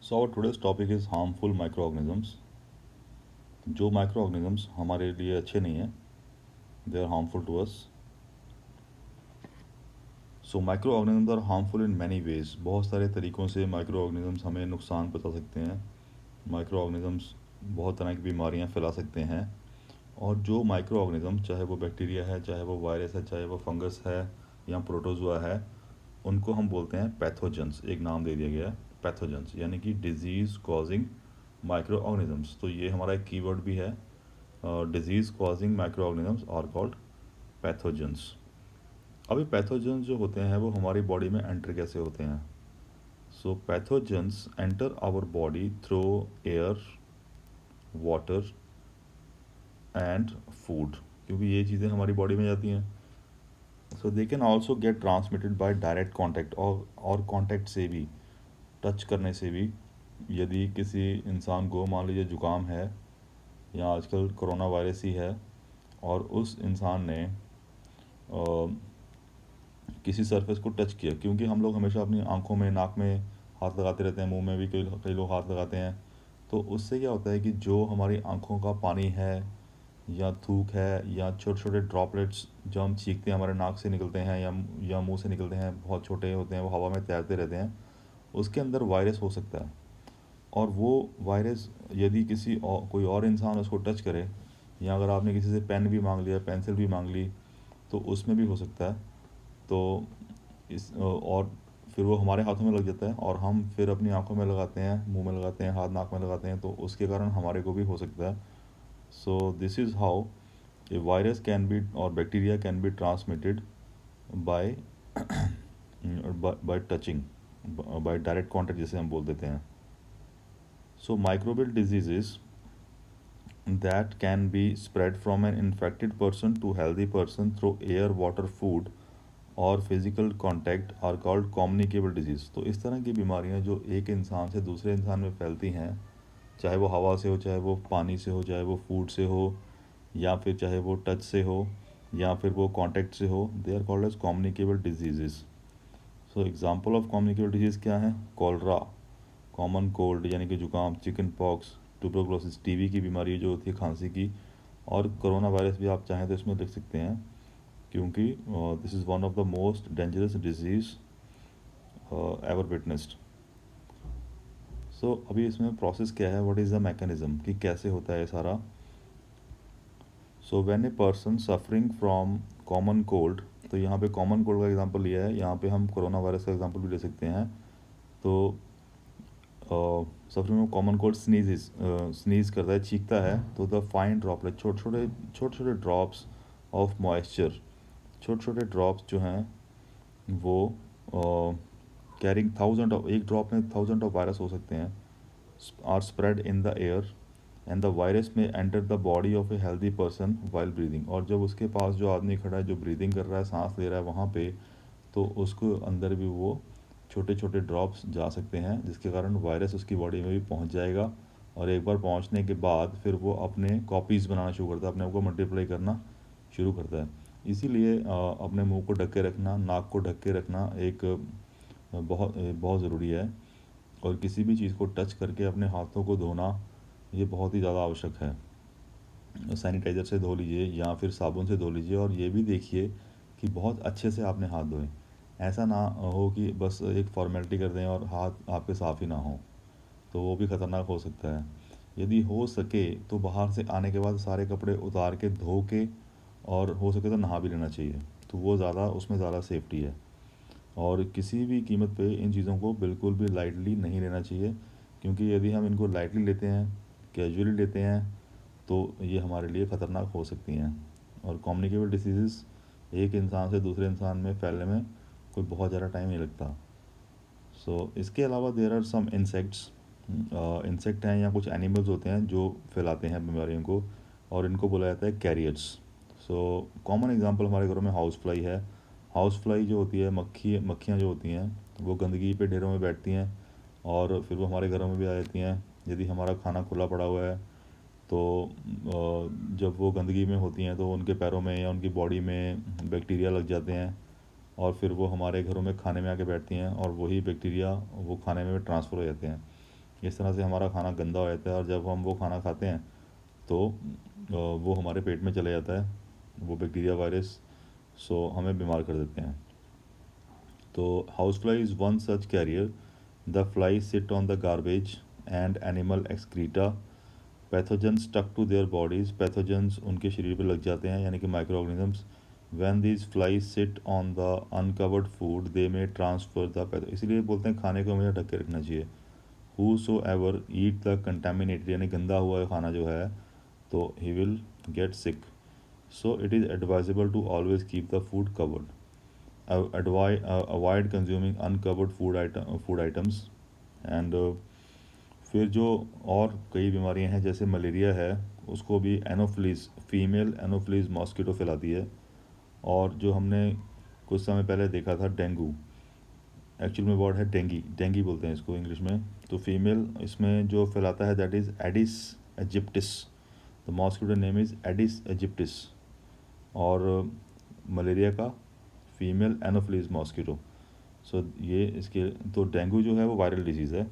So our today's topic is harmful microorganisms. जो micro organisms हमारे लिए अच्छे नहीं हैं, they are harmful to us. So micro organisms are harmful in many ways. बहुत सारे तरीक़ों से माइक्रो ऑर्गेनिजम्स हमें नुकसान पहुंचा सकते हैं. माइक्रो ऑर्गेनिजम्स बहुत तरह की बीमारियां फैला सकते हैं. और जो माइक्रो ऑर्गेनिज्म, चाहे वो बैक्टीरिया है, चाहे वो वायरस है, चाहे वो फंगस है या प्रोटोजोआ है, उनको हम बोलते हैं पैथोजेंस. एक नाम दे दिया गया है पैथोजेंस, यानी कि डिजीज़ कॉजिंग माइक्रो ऑर्गेनिजम्स. तो ये हमारा एक कीवर्ड भी है. Disease causing micro organisms are called pathogens. अभी पैथोजेंस जो होते हैं वो हमारी बॉडी में एंटर कैसे होते हैं? So pathogens enter our body through air, water and food, क्योंकि ये चीज़ें हमारी बॉडी में जाती हैं. So they can also get transmitted by direct contact, और कॉन्टैक्ट से भी, टच करने से भी. यदि किसी इंसान को मान लीजिए जुकाम है या आजकल कोरोना वायरस ही है, और उस इंसान ने किसी सरफेस को टच किया, क्योंकि हम लोग हमेशा अपनी आंखों में, नाक में हाथ लगाते रहते हैं, मुंह में भी कई लोग हाथ लगाते हैं. तो उससे क्या होता है कि जो हमारी आंखों का पानी है या थूक है या छोटे छोटे ड्रॉपलेट्स जो हम छींकते हैं, हमारे नाक से निकलते हैं या मुंह से निकलते हैं, बहुत छोटे होते हैं, वो हवा में तैरते रहते हैं, उसके अंदर वायरस हो सकता है. और वो वायरस यदि कोई और इंसान उसको टच करे, या अगर आपने किसी से पेन भी मांग लिया, पेंसिल भी मांग ली, तो उसमें भी हो सकता है. तो और फिर वो हमारे हाथों में लग जाता है, और हम फिर अपनी आंखों में लगाते हैं, मुंह में लगाते हैं, हाथ नाक में लगाते हैं, तो उसके कारण हमारे को भी हो सकता है. So this is how a virus can be or bacteria can be transmitted by by touching, by direct contact जिसे हम बोल देते हैं. So microbial diseases that can be spread from an infected person to healthy person through air, water, food और physical contact are called communicable disease. तो इस तरह की बीमारियां जो एक इंसान से दूसरे इंसान में फैलती हैं, चाहे वो हवा से हो, चाहे वो पानी से हो, चाहे वो फूड से हो, या फिर चाहे वो टच से हो, या फिर वो कांटेक्ट से हो, they are called as communicable disease. So example of communicable disease क्या है? कॉलरा, कॉमन कोल्ड यानी कि जुकाम, चिकन पॉक्स, ट्यूबरकुलोसिस, टीबी की बीमारी जो होती है खांसी की, और कोरोना वायरस भी आप चाहें तो इसमें लिख सकते हैं, क्योंकि this is one of the most dangerous disease ever witnessed. So अभी इसमें प्रोसेस क्या है, व्हाट इज़ द मैकेनिज़्म, कि कैसे होता है सारा. So when a person suffering from common cold, तो यहाँ पे कॉमन कोल्ड का एग्जांपल लिया है, यहाँ पे हम कोरोना वायरस का एग्जांपल भी ले सकते हैं. तो suffering from common cold sneeze करता है, चीखता है, तो द फाइन ड्रॉपलेट, छोटे छोटे ड्रॉप्स ऑफ मॉइस्चर, छोटे छोटे ड्रॉप्स जो हैं वो कैरिंग थाउजेंड ऑफ, एक ड्रॉप में थाउजेंड ऑफ वायरस हो सकते हैं, are spread in the air, and the virus may enter the body of a healthy person while breathing. और जब उसके पास जो आदमी खड़ा है, जो ब्रीदिंग कर रहा है, सांस ले रहा है वहाँ पे, तो उसको अंदर भी वो छोटे छोटे ड्रॉप्स जा सकते हैं, जिसके कारण वायरस उसकी बॉडी में भी पहुँच जाएगा. और एक बार पहुँचने के बाद फिर वो अपने कॉपीज़ बनाना शुरू करता है, अपने आप को मल्टीप्लाई करना शुरू करता है. इसीलिए अपने मुंह को ढक के रखना, नाक को ढक के रखना एक बहुत ज़रूरी है. और किसी भी चीज़ को टच करके अपने हाथों को धोना, ये बहुत ही ज़्यादा आवश्यक है. सैनिटाइज़र से धो लीजिए या फिर साबुन से धो लीजिए, और ये भी देखिए कि बहुत अच्छे से आपने हाथ धोएं. ऐसा ना हो कि बस एक फॉर्मेलिटी कर दें और हाथ आपके साफ़ ही ना हो, तो वो भी ख़तरनाक हो सकता है. यदि हो सके तो बाहर से आने के बाद सारे कपड़े उतार के धो के, और हो सके तो नहा भी लेना चाहिए, तो वो ज़्यादा, उसमें ज़्यादा सेफ्टी है. और किसी भी कीमत पे इन चीज़ों को बिल्कुल भी लाइटली नहीं लेना चाहिए, क्योंकि यदि हम इनको लाइटली लेते हैं, कैजुअली लेते हैं, तो ये हमारे लिए ख़तरनाक हो सकती हैं. और कम्युनिकेबल डिसीज़ एक इंसान से दूसरे इंसान में फैलने में कोई बहुत ज़्यादा टाइम नहीं लगता. सो इसके अलावा there are some insects, insect हैं या कुछ एनिमल्स होते हैं जो फैलाते हैं बीमारियों को, और इनको बोला जाता है कैरियर्स. सो कॉमन एग्जांपल हमारे घरों में हाउस फ्लाई है. हाउस फ्लाई जो होती है, मक्खियाँ जो होती हैं, वो गंदगी पे ढेरों में बैठती हैं, और फिर वो हमारे घरों में भी आ जाती हैं. यदि हमारा खाना खुला पड़ा हुआ है, तो जब वो गंदगी में होती हैं तो उनके पैरों में या उनकी बॉडी में बैक्टीरिया लग जाते हैं, और फिर वो हमारे घरों में खाने में आके बैठती हैं, और वही बैक्टीरिया वो खाने में ट्रांसफ़र हो जाते हैं. इस तरह से हमारा खाना गंदा हो जाता है, और जब हम वो खाना खाते हैं तो वो हमारे पेट में चले जाता है, वो बैक्टीरिया वायरस, सो हमें बीमार कर देते हैं। तो house fly is one such carrier. The fly sit on the garbage and animal excreta. Pathogens stuck to their bodies, pathogens उनके शरीर पे लग जाते हैं, यानी कि micro organisms. When these fly sit on the uncovered food they may transfer the patho, इसलिए बोलते हैं खाने को हमेशा ढक के रखना चाहिए। Who so ever eat the contaminated, यानी गंदा हुआ खाना जो है, तो he will get sick. So it is advisable to always keep the food covered. Avoid consuming uncovered food items. And फिर जो और कई बीमारियां हैं जैसे मलेरिया है, उसको भी एनोफ्लीज, फीमेल एनोफ्लीज मॉस्किटो फैलाती है। और जो हमने कुछ समय पहले देखा था डेंगू, एक्चुअल में वर्ड है डेंगी, डेंगी बोलते हैं इसको इंग्लिश में। तो फीमेल इसमें जो फैलाता है that is Aedes aegypti. The mosquito name is Aedes aegypti. और मलेरिया का फीमेल एनोफ्लीज मॉस्किटो। सो ये इसके, तो डेंगू जो है वो वायरल डिजीज़ है,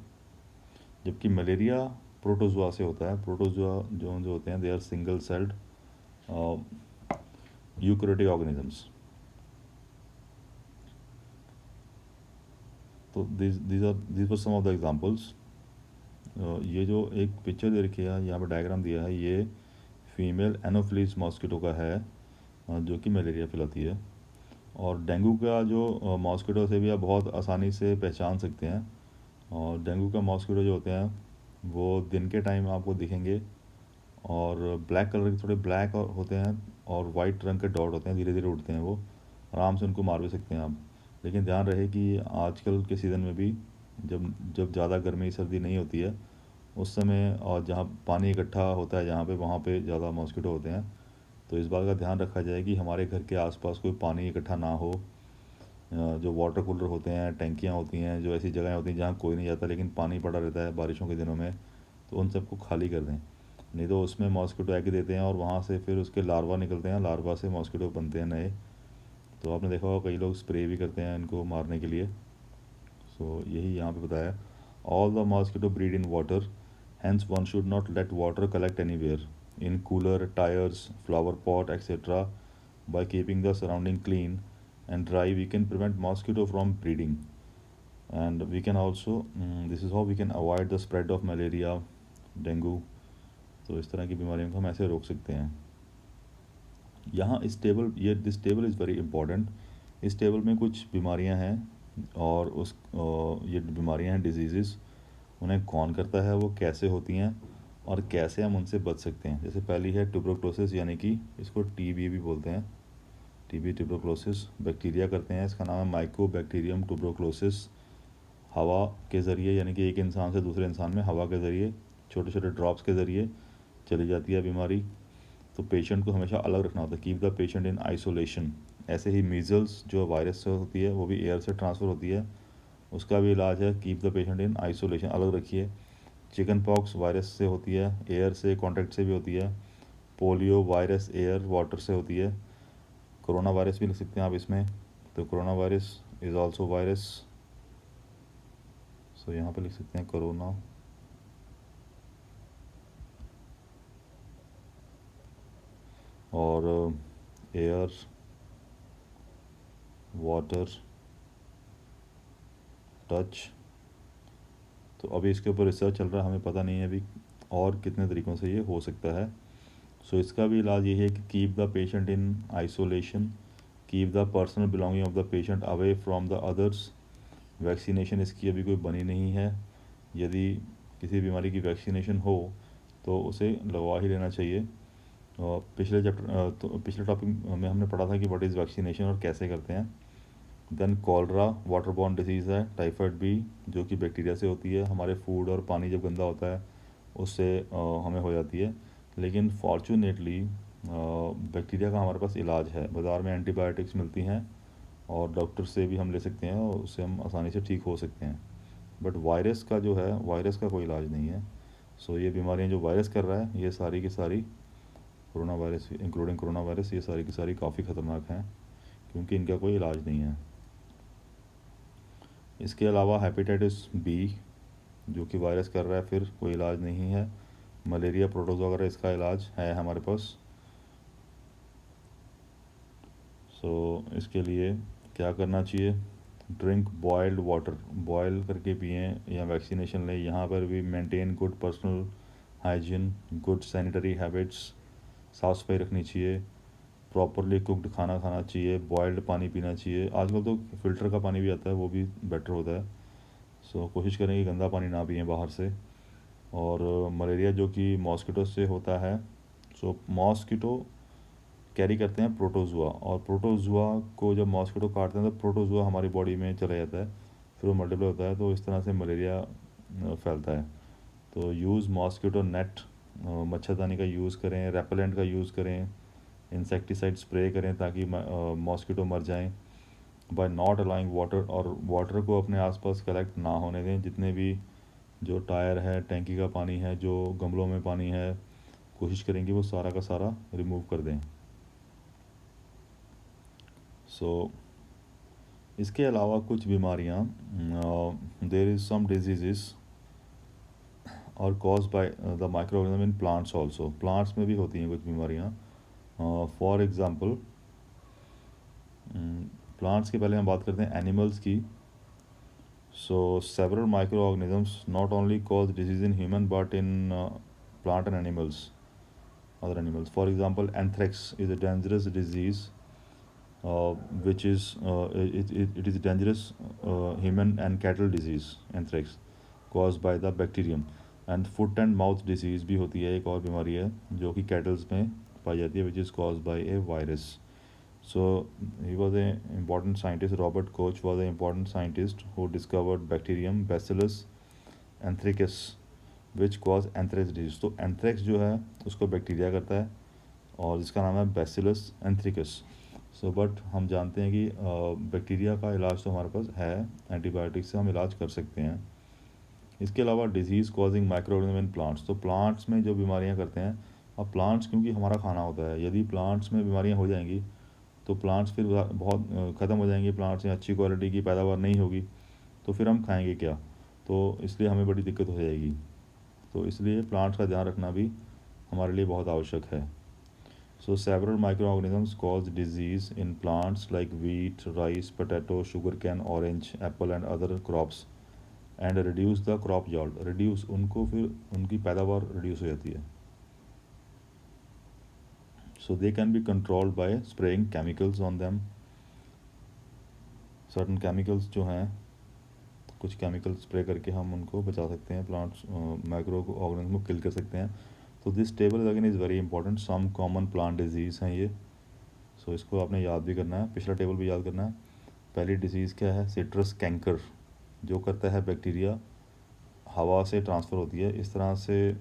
जबकि मलेरिया प्रोटोजुआ से होता है। प्रोटोजुआ जो जो होते हैं they are single celled eukaryotic organisms. तो this were some of the examples. ये जो एक पिक्चर दे रखी है, यहाँ पर डायग्राम दिया है, ये फीमेल एनोफ्लीज मॉस्किटो का है, जो कि मलेरिया फैलाती है। और डेंगू का जो मॉस्किटो से भी आप बहुत आसानी से पहचान सकते हैं। और डेंगू का मॉस्किटो जो होते हैं वो दिन के टाइम आपको दिखेंगे, और ब्लैक कलर के, थोड़े ब्लैक और होते हैं, और वाइट रंग के डॉट होते हैं, धीरे धीरे उड़ते हैं वो, आराम से उनको मार भी सकते हैं आप। लेकिन ध्यान रहे कि आजकल के सीज़न में भी जब जब ज़्यादा गर्मी सर्दी नहीं होती है उस समय, और जहाँ पानी इकट्ठा होता है जहाँ पे, वहाँ पे ज़्यादा मॉस्किटो होते हैं। तो इस बात का ध्यान रखा जाए कि हमारे घर के आसपास कोई पानी इकट्ठा ना हो। जो वाटर कूलर होते हैं, टंकियाँ होती हैं, जो ऐसी जगह होती हैं जहाँ कोई नहीं जाता लेकिन पानी पड़ा रहता है बारिशों के दिनों में, तो उन सबको खाली कर दें। नहीं तो उसमें मॉस्किटो एग देते हैं, और वहाँ से फिर उसके लार्वा निकलते हैं, लार्वा से मॉस्किटो बनते हैं नए। तो आपने देखा होगा कई लोग स्प्रे भी करते हैं इनको मारने के लिए। सो यही यहाँ पे बताया, all the mosquito breed in water, hence one should not let water collect anywhere, in cooler, tyres, flower pot etcetera. By keeping the surrounding clean and dry we can prevent mosquito from breeding, and we can also this is how we can avoid the spread of malaria, dengue। तो इस तरह की बीमारियों को हम ऐसे रोक सकते हैं। यहाँ इस टेबल, ये this table is very important. इस टेबल में कुछ बीमारियाँ हैं, और ये बीमारियाँ हैं डिजीज़, उन्हें कौन करता है, वो कैसे होती हैं, और कैसे हम उनसे बच सकते हैं। जैसे पहली है ट्यूबरकुलोसिस, यानी कि इसको टीबी भी बोलते हैं। टीबी ट्यूबरकुलोसिस बैक्टीरिया करते हैं, इसका नाम है माइकोबैक्टीरियम ट्यूबरकुलोसिस। हवा के ज़रिए, यानी कि एक इंसान से दूसरे इंसान में हवा के ज़रिए, छोटे छोटे ड्रॉप्स के ज़रिए चली जाती है बीमारी। तो पेशेंट को हमेशा अलग रखना होता है, keep the patient in isolation. ऐसे ही मीज़ल्स जो वायरस से होती है वो भी एयर से ट्रांसफ़र होती है, उसका भी इलाज है, keep the patient in isolation, अलग रखिए। चिकन पॉक्स वायरस से होती है, एयर से, कॉन्टैक्ट से भी होती है। पोलियो वायरस एयर वाटर से होती है। कोरोना वायरस भी लिख सकते हैं आप इसमें, तो corona virus is also virus. So यहाँ पे लिख सकते हैं कोरोना। और एयर, वाटर, टच। तो अभी इसके ऊपर रिसर्च चल रहा है, हमें पता नहीं है अभी और कितने तरीक़ों से ये हो सकता है। सो इसका भी इलाज ये है कि keep the patient in isolation, keep the personal belonging of the patient away from the others. Vaccination इसकी अभी कोई बनी नहीं है, यदि किसी बीमारी की वैक्सीनेशन हो तो उसे लगवा ही लेना चाहिए। और पिछले टॉपिक में हमने पढ़ा था कि व्हाट इज़ वैक्सीनेशन और कैसे करते हैं। Then cholera water borne disease है, टाइफाइड भी, जो कि बैक्टीरिया से होती है, हमारे फूड और पानी जब गंदा होता है उससे हमें हो जाती है। लेकिन फॉर्चुनेटली बैक्टीरिया का हमारे पास इलाज है, बाज़ार में एंटीबायोटिक्स मिलती हैं, और डॉक्टर से भी हम ले सकते हैं, और उससे हम आसानी से ठीक हो सकते हैं। बट वायरस का जो है, वायरस का कोई इलाज नहीं है। सो ये बीमारियाँ जो वायरस कर रहा है, ये सारी की सारी, corona virus including corona virus, ये सारी की सारी काफ़ी ख़तरनाक हैं, क्योंकि इनका कोई इलाज नहीं है। इसके अलावा हेपेटाइटिस बी, जो कि वायरस कर रहा है, फिर कोई इलाज नहीं है। मलेरिया, प्रोटोजोआ वगैरह इसका इलाज है हमारे पास। सो इसके लिए क्या करना चाहिए? ड्रिंक बॉयल्ड वाटर, बॉयल करके पिएँ या वैक्सीनेशन लें। यहाँ पर भी maintain good personal hygiene, good sanitary habits, साफ़ सफाई रखनी चाहिए, प्रॉपरली कुक्ड खाना खाना चाहिए, बॉयल्ड पानी पीना चाहिए। आजकल तो फ़िल्टर का पानी भी आता है, वो भी बेटर होता है। सो कोशिश करें कि गंदा पानी ना पिएँ बाहर से। और मलेरिया जो कि मॉस्किटो से होता है, सो मॉस्किटो कैरी करते हैं प्रोटोजुआ, और प्रोटोजुआ को जब मॉस्किटो काटते हैं तो प्रोटोजुआ हमारी बॉडी में चला जाता है, फिर वो मल्टीप्लाई होता है, तो इस तरह से मलेरिया फैलता है। तो यूज़ मॉस्किटो नेट, मच्छरदानी का यूज़ करें, रेपेलेंट का यूज़ करें, इंसेक्टिसाइड स्प्रे करें ताकि मॉस्किटो मर जाएं। बाय नॉट अलाउइंग वाटर, और वाटर को अपने आसपास कलेक्ट ना होने दें। जितने भी जो टायर है, टैंकी का पानी है, जो गमलों में पानी है, कोशिश करेंगे वो सारा का सारा रिमूव कर दें। सो इसके अलावा कुछ बीमारियाँ, देर इज़ सम डिजीज़ और cause by the micro organism in plants also, plants में भी होती हैं कुछ बीमारियाँ। फॉर एग्ज़ाम्पल, प्लांट्स की पहले हम बात करते हैं एनिमल्स की। So several micro organisms not only cause disease in human but in plant and animals, other animals. For example, anthrax is a dangerous disease, which is it is dangerous human and cattle disease, anthrax, caused by the bacterium. And foot and mouth disease भी होती है, एक और बीमारी है जो कि kettles में पाई जाती है, which is caused by a virus. So he was an important scientist. Robert Koch was an important scientist who discovered bacterium Bacillus anthracis, which cause anthrax disease. तो एंथ्रेक्स जो है उसको बैक्टीरिया करता है और जिसका नाम है बैसिलस एंथ्रिकस। सो बट हम जानते हैं कि बैक्टीरिया का इलाज तो हमारे पास है, एंटीबायोटिक से हम इलाज कर सकते हैं। इसके अलावा disease causing micro organism in plants, तो प्लांट्स में जो बीमारियां करते हैं, अब प्लांट्स क्योंकि हमारा खाना होता है, यदि प्लांट्स में बीमारियां हो जाएंगी तो प्लांट्स फिर बहुत ख़त्म हो जाएंगे, प्लांट्स में अच्छी क्वालिटी की पैदावार नहीं होगी, तो फिर हम खाएंगे क्या? तो इसलिए हमें बड़ी दिक्कत हो जाएगी। तो इसलिए प्लांट्स का ध्यान रखना भी हमारे लिए बहुत आवश्यक है। So several micro organisms cause disease in plants like wheat, rice, potato, sugar cane, orange, apple and other crops and reduce the crop yield, reduce उनको फिर उनकी पैदावार रिड्यूस हो जाती है। So they can be controlled by spraying chemicals on them, certain chemicals जो हैं, कुछ केमिकल स्प्रे करके हम उनको बचा सकते हैं, प्लांट्स माइक्रो ऑर्गेनिज्म को किल कर सकते हैं। तो this table again is very important, some common plant disease हैं ये। सो इसको आपने याद भी करना है, पिछला टेबल भी याद करना है। पहली डिजीज़ क्या है? सिट्रस कैंकर, जो करता है बैक्टीरिया, हवा से ट्रांसफ़र होती है, इस तरह से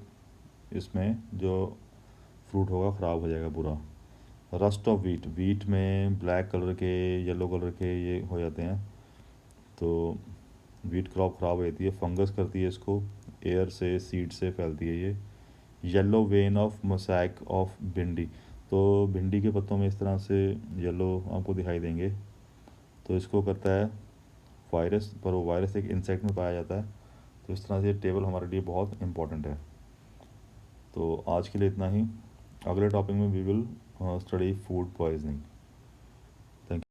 इसमें जो फ्रूट होगा ख़राब हो जाएगा पूरा। रस्ट ऑफ वीट, वीट में ब्लैक कलर के, येलो कलर के ये हो जाते हैं, तो वीट क्रॉप ख़राब हो जाती है, फंगस करती है इसको, एयर से, सीड से फैलती है ये। Yellow vein of mosaic of भिंडी, तो भिंडी के पत्तों में इस तरह से येलो आपको दिखाई देंगे, तो इसको करता है वायरस, पर वो वायरस एक इंसेक्ट में पाया जाता है। तो इस तरह से टेबल हमारे लिए बहुत इंपॉर्टेंट है। तो आज के लिए इतना ही, अगले टॉपिक में we will study food poisoning.